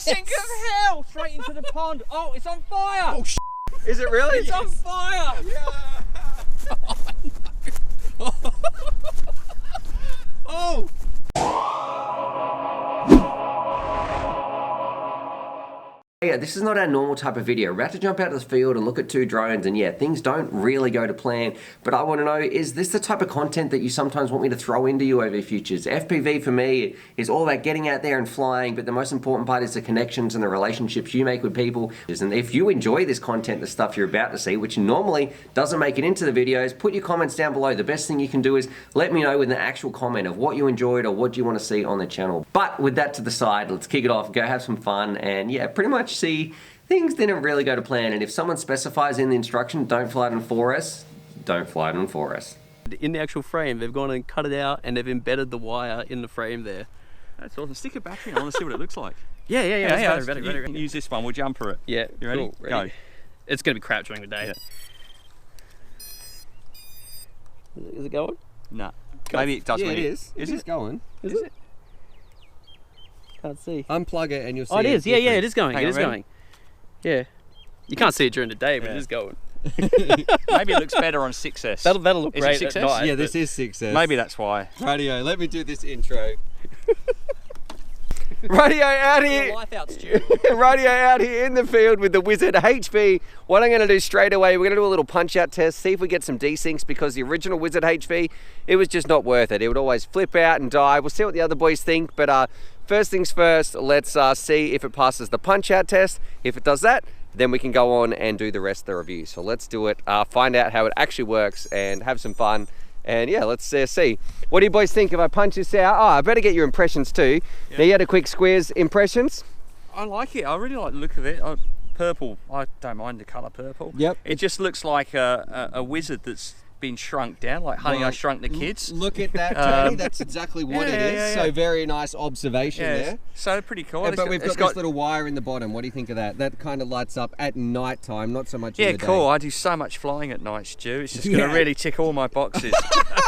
Sink of hell! Straight into the pond. Oh, it's on fire! Oh, is it really? It's on fire! Yeah. Oh, no. Oh! Yeah, this is not our normal type of video. We're about to jump out of the field and look at 2 drones, and yeah, things don't really go to plan, but I want to know, is this the type of content that you sometimes want me to throw into UAV Futures? FPV for me is all about getting out there and flying, but the most important part is the connections and the relationships you make with people. And if you enjoy this content, the stuff you're about to see, which normally doesn't make it into the videos, put your comments down below. The best thing you can do is let me know with an actual comment of what you enjoyed or what you want to see on the channel. But with that to the side, let's kick it off, go have some fun, and yeah, pretty much see things didn't really go to plan. And if someone specifies in the instruction, don't fly it in 4S, don't fly it in 4S. In the actual frame, they've gone and cut it out and they've embedded the wire in the frame there. That's awesome. Stick a battery on. I want to see what it looks like. Yeah. Ready. Use this one. We'll jumper it. Yeah. You ready? Cool, ready. Go. It's going to be crap during the day. Yeah. Is it going? No. Maybe it does. Yeah, when it is. Is It it? is going. Is it? Can't see. Unplug it and you'll see. Oh, it is. Yeah, it is going. Hang It on, is ready? going. Yeah. You can't see it during the day, but Yeah. it is going. Maybe it looks better on 6S. That'll look Is great it at 6S? night. Yeah, this is 6S. Maybe that's why. Radio, let me do this intro. Radio out here. Life out, Stu. Radio out here in the field with the Wizard HV. What I'm going to do straight away, we're going to do a little punch out test, see if we get some desyncs, because the original Wizard HV, it was just not worth it. It would always flip out and die. We'll see what the other boys think, but first things first, let's see if it passes the punch out test. If it does that, then we can go on and do the rest of the review. So let's do it, find out how it actually works and have some fun. And yeah, let's see. What do you boys think if I punch this out? Oh, I better get your impressions too. Yeah. Now you had a quick squeeze. Impressions? I like it. I really like the look of it. Purple. I don't mind the colour purple. Yep. It just looks like a wizard that's been shrunk down, like Honey, I Shrunk the Kids. Look at that, Tony. That's exactly what it is. yeah. So very nice observation there. So pretty cool. But we've got this little wire in the bottom. What do you think of that? That kind of lights up at night time, not so much in the day. Cool. I do so much flying at night, Stu. It's just going to really tick all my boxes.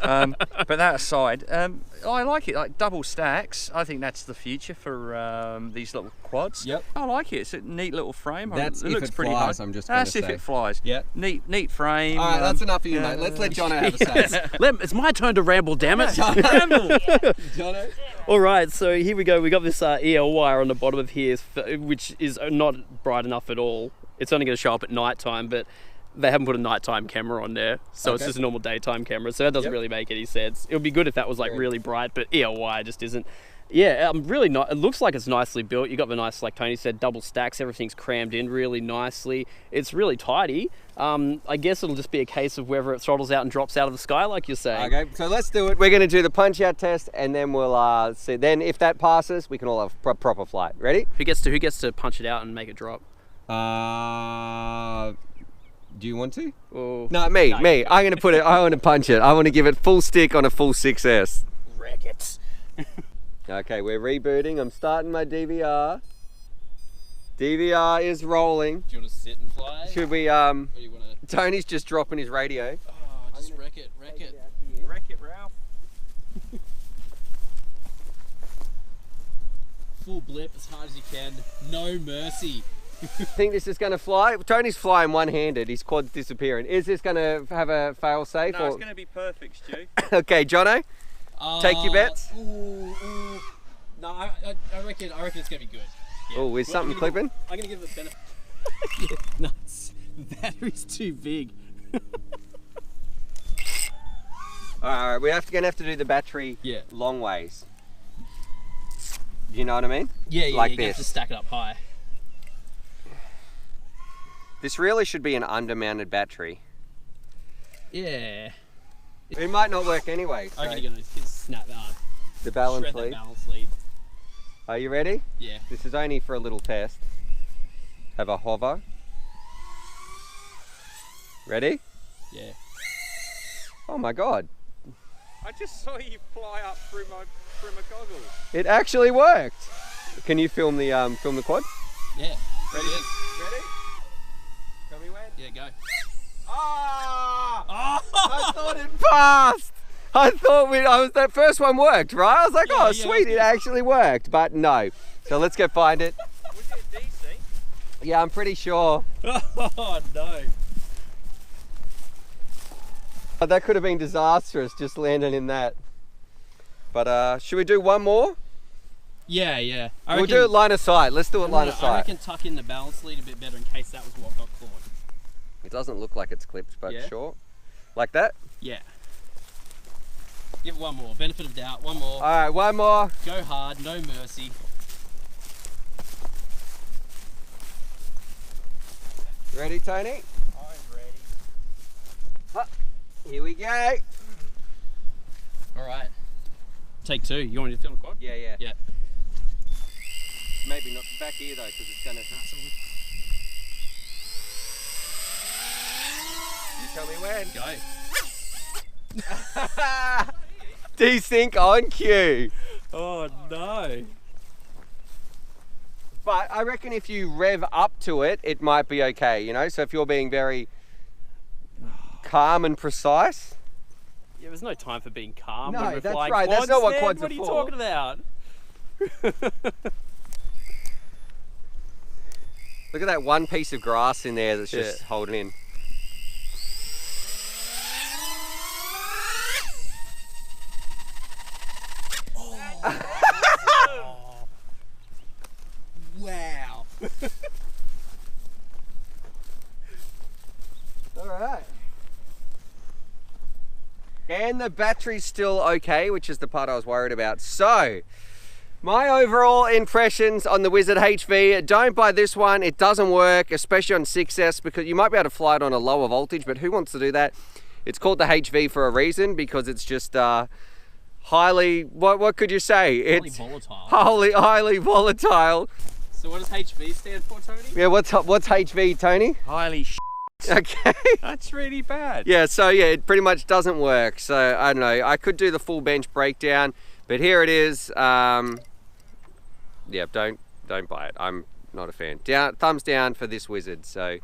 But that aside, I like it. Like double stacks. I think that's the future for these little quads. Yep. I like it. It's a neat little frame. That's it if looks it pretty flies, nice. I'm just going to That's say. if it flies. Yep. Neat frame. All right, that's enough of you, mate. Let's let Jono have a say. It's my turn to ramble, damn it. Jono? All right, so here we go. We got this EL wire on the bottom of here, which is not bright enough at all. It's only going to show up at night time, but they haven't put a nighttime camera on there, so it's just a normal daytime camera. So that doesn't really make any sense. It would be good if that was like really bright, but EL wire just isn't. Yeah, really not. It looks like it's nicely built. You got the nice, like Tony said, double stacks. Everything's crammed in really nicely. It's really tidy. I guess it'll just be a case of whether it throttles out and drops out of the sky, like you're saying. Okay, so let's do it. We're going to do the punch out test, and then we'll see. Then if that passes, we can all have proper flight. Ready? Who gets to punch it out and make it drop? Do you want to? Or... No, me. I'm going to put it. I want to punch it. I want to give it full stick on a full 6S. Wreck it. Okay, we're rebooting. I'm starting my DVR. DVR is rolling. Do you want to sit and fly? Should we, Or do you want to... Tony's just dropping his radio. Oh, just wreck it. Wreck it, Ralph. Full blip as hard as you can. No mercy. Think this is going to fly? Tony's flying one-handed. His quad's disappearing. Is this going to have a fail-safe? No, it's going to be perfect, Stu. Okay, Jono, take your bets. No, I reckon it's going to be good. Yeah. Oh, is something clipping? I'm going to give it the benefit. Yeah, nuts. The battery's too big. All right, we're going to have to do the battery long ways. Do you know what I mean? Yeah, like you this. have to stack it up high. This really should be an under-mounted battery. Yeah. It might not work anyway. So I'm going to snap that. the balance Shred lead. that balance lead. Are you ready? Yeah. This is only for a little test. Have a hover. Ready? Yeah. Oh my God. I just saw you fly up through my goggles. It actually worked. Can you film the quad? Yeah. Ready? Ready? Tell me when. Yeah, go. Ah! Oh! I thought it passed. I thought that first one worked, right? I was like, Yeah, oh yeah, sweet, it actually worked, but no. So let's go find it. Was Yeah, I'm pretty sure. Oh no. That could have been disastrous, just landing in that. But should we do one more? Yeah. We'll do it line of sight. Let's do it line of sight. I reckon tuck in the balance lead a bit better in case that was what got caught. It doesn't look like it's clipped, but Yeah. sure. Like that? Yeah. Give it one more. Benefit of doubt. One more. All right, one more. Go hard. No mercy. Ready, Tony? I'm ready. Here we go. All right. Take two. You want me to film the quad? Yeah. Yeah. Maybe not back here though, because it's gonna. You tell me when. Go. Desync on cue. Oh no. But I reckon if you rev up to it, it might be okay, you know? So if you're being very calm and precise. Yeah, there's no time for being calm. No, when we're that's flying right. That's quads, not what man. quads are What are you for. talking about? Look at that one piece of grass in there that's just holding in. Wow. All right. And the battery's still okay, which is the part I was worried about. So, my overall impressions on the Wizard HV, don't buy this one. It doesn't work, especially on 6S, because you might be able to fly it on a lower voltage, but who wants to do that? It's called the HV for a reason, because it's just highly, what could you say? It's volatile. highly volatile. So what does HV stand for, Tony? Yeah, what's HV, Tony? Highly Okay. That's really bad. Yeah, so yeah, it pretty much doesn't work. So I don't know, I could do the full bench breakdown, but here it is. Yeah, don't buy it. I'm not a fan. Thumbs down for this Wizard. So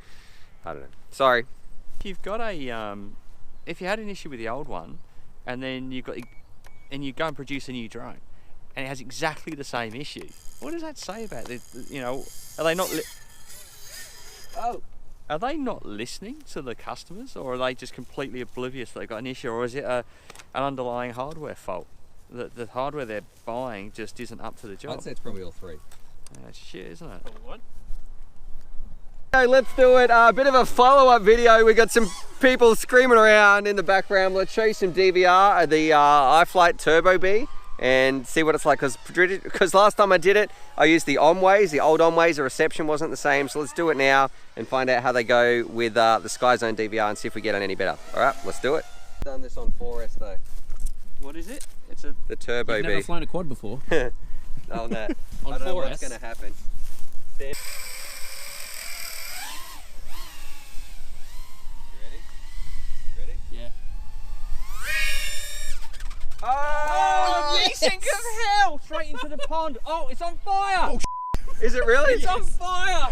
I don't know. Sorry. If you've got a, if you had an issue with the old one, and then you go and produce a new drone, and it has exactly the same issue, what does that say about it? You know, are they not? Are they not listening to the customers, or are they just completely oblivious that they've got an issue, or is it an underlying hardware fault? The hardware they're buying just isn't up to the job. I'd say it's probably all three. That's shit, isn't it? What? Okay, let's do it. A bit of a follow-up video. We got some people screaming around in the background. Let's show you some DVR, the iFlight Turbo B, and see what it's like. Because last time I did it, I used the Omways, the old Omways. The reception wasn't the same. So let's do it now and find out how they go with the Skyzone DVR and see if we get on any better. All right, let's do it. Done this on 4S though. What is it? It's The Turbo You've B. never flown a quad before. Oh no. On I don't know 4S? what's gonna happen. You ready? Yeah. Oh, Desync of hell! Straight into the pond. Oh, it's on fire! Oh, is it really? it's on fire!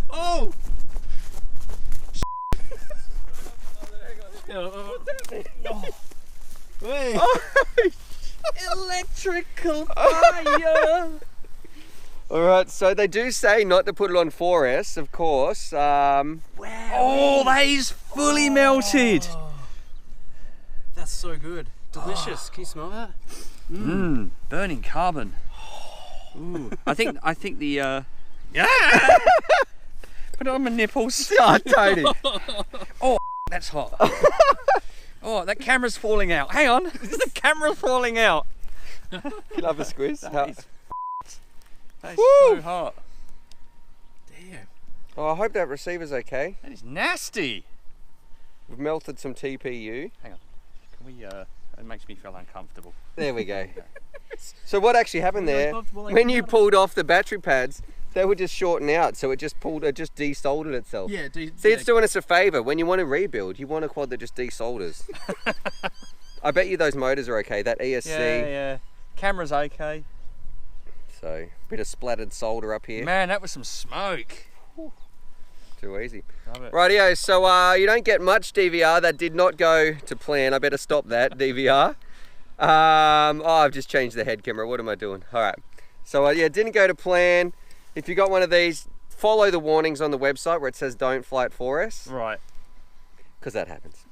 Oh! Electrical fire! Alright, so they do say not to put it on 4S, of course. Oh, that is fully melted! That's so good. Delicious. Can you smell that? Mmm, burning carbon. Ooh. I think the yeah. Put it on my nipples. Oh, Tony. Oh, that's hot. Oh, that camera's falling out. Hang on, the camera's falling out. Can I have a squeeze? That is so hot. Damn. Oh, I hope that receiver's okay. That is nasty. We've melted some TPU. Hang on. Can we? It makes me feel uncomfortable. There we go. So what actually happened there? When you pulled off the battery pads, they were just shorting out, so it just desoldered itself. Yeah, See, it's doing us a favour. When you want to rebuild, you want a quad that just desolders. I bet you those motors are okay. That ESC. Yeah. Camera's okay. So, bit of splattered solder up here. Man, that was some smoke. Too easy. Love it. Rightio, so you don't get much DVR. That did not go to plan. I better stop that DVR. I've just changed the head camera. What am I doing? All right. So yeah, didn't go to plan. If you got one of these, follow the warnings on the website where it says don't fly at 4S. Right. Because that happens.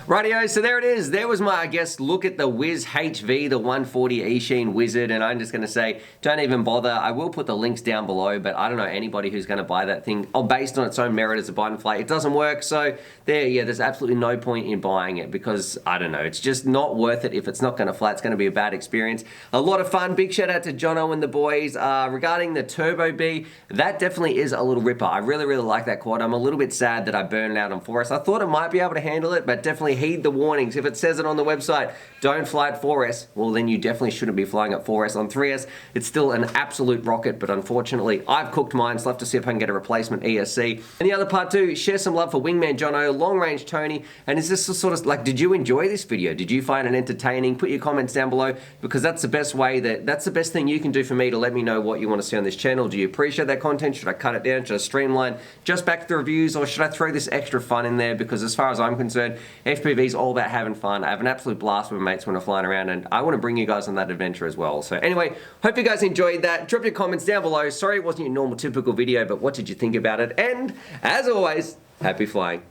Rightio, so there it is. There was my, I guess, look at the Wiz HV, the 140 Eachine Wizard, and I'm just going to say, don't even bother. I will put the links down below, but I don't know anybody who's going to buy that thing based on its own merit as a bite and fly. It doesn't work, so there's absolutely no point in buying it because, I don't know, it's just not worth it if it's not going to fly. It's going to be a bad experience. A lot of fun. Big shout out to Jono and the boys. Regarding the Turbo B, that definitely is a little ripper. I really, really like that quad. I'm a little bit sad that I burned it out on 4S. I thought it might be able to handle it, but definitely heed the warnings. If it says it on the website, don't fly at 4S, well then you definitely shouldn't be flying at 4S. On 3S, it's still an absolute rocket, but unfortunately, I've cooked mine, so I'll have to see if I can get a replacement ESC. And the other part too, share some love for Wingman Jono, Long Range Tony, and is this sort of like, did you enjoy this video? Did you find it entertaining? Put your comments down below, because that's the best way, that's the best thing you can do for me to let me know what you want to see on this channel. Do you appreciate that content? Should I cut it down? Should I streamline just back to the reviews, or should I throw this extra fun in there? Because as far as I'm concerned, FPV's all about having fun. I have an absolute blast with my mates when I'm flying around, and I want to bring you guys on that adventure as well. So anyway, hope you guys enjoyed that. Drop your comments down below. Sorry it wasn't your normal typical video, but what did you think about it? And as always, happy flying.